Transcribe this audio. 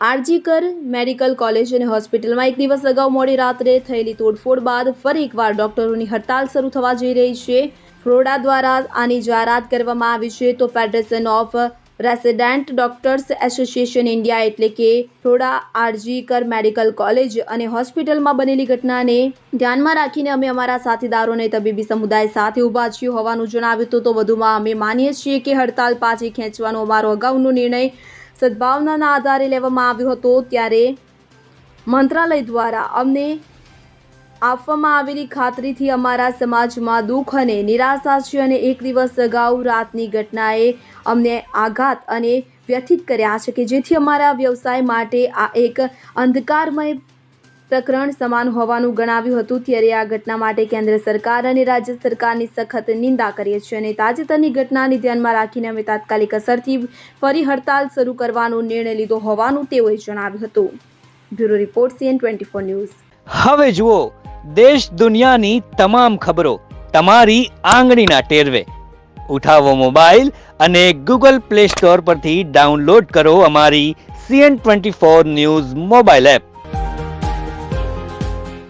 RG Kar medical college અને હોસ્પિટલમાં એક દિવસ અગાઉ મોડી રાત્રે થયેલી તોડફોડ બાદ ફરી એકવાર ડોક્ટરોની હડતાલ શરૂ થવા જઈ રહી છે. ફ્લોડા દ્વારા આની જાહેરાત કરવામાં આવી છે તો federation of resident doctors association India એટલે કે ફ્લોડા આરજીકર મેડિકલ કોલેજ અને હોસ્પિટલમાં બનેલી ઘટનાને ધ્યાનમાં રાખીને અમે અમારા સાથીદારોને તબીબી સમુદાય સાથે ઊભા છીએ હોવાનું જણાવ્યું હતું. તો વધુમાં અમે માનીએ છીએ કે હડતાલ પાછી ખેંચવાનો અમારો અગાઉનો નિર્ણય સદભાવનાના આધારે લેવામાં આવ્યો હતો. ત્યારે મંત્રાલય દ્વારા અમને આપવામાં આવેલી ખાતરીથી અમારા સમાજમાં દુઃખ અને નિરાશા છે અને એક દિવસ અગાઉ રાતની ઘટનાએ અમને આઘાત અને વ્યથિત કર્યા છે કે જેથી અમારા વ્યવસાય માટે આ એક અંધકારમય પ્રકરણ સમાન હોવાનું ગણાવ્યું હતું. ત્યારે આ ઘટના માટે કેન્દ્ર સરકાર અને રાજ્ય સરકારની સખત નિંદા કરીએ છીએ અને તાજેતરની ઘટનાને ધ્યાનમાં રાખીને અમે તાત્કાલિક અસરથી ફરી હડતાલ શરૂ કરવાનો નિર્ણય લીધો હોવાનું તેઓએ જણાવ્યું હતું. Bureau report CN24 news. હવે જુઓ દેશ દુનિયાની તમામ ખબરો તમારી આંગળીના ટેરવે. ઉઠાવો મોબાઈલ અને Google Play Store પરથી ડાઉનલોડ કરો અમારી CN24 ન્યૂઝ મોબાઈલ એપ.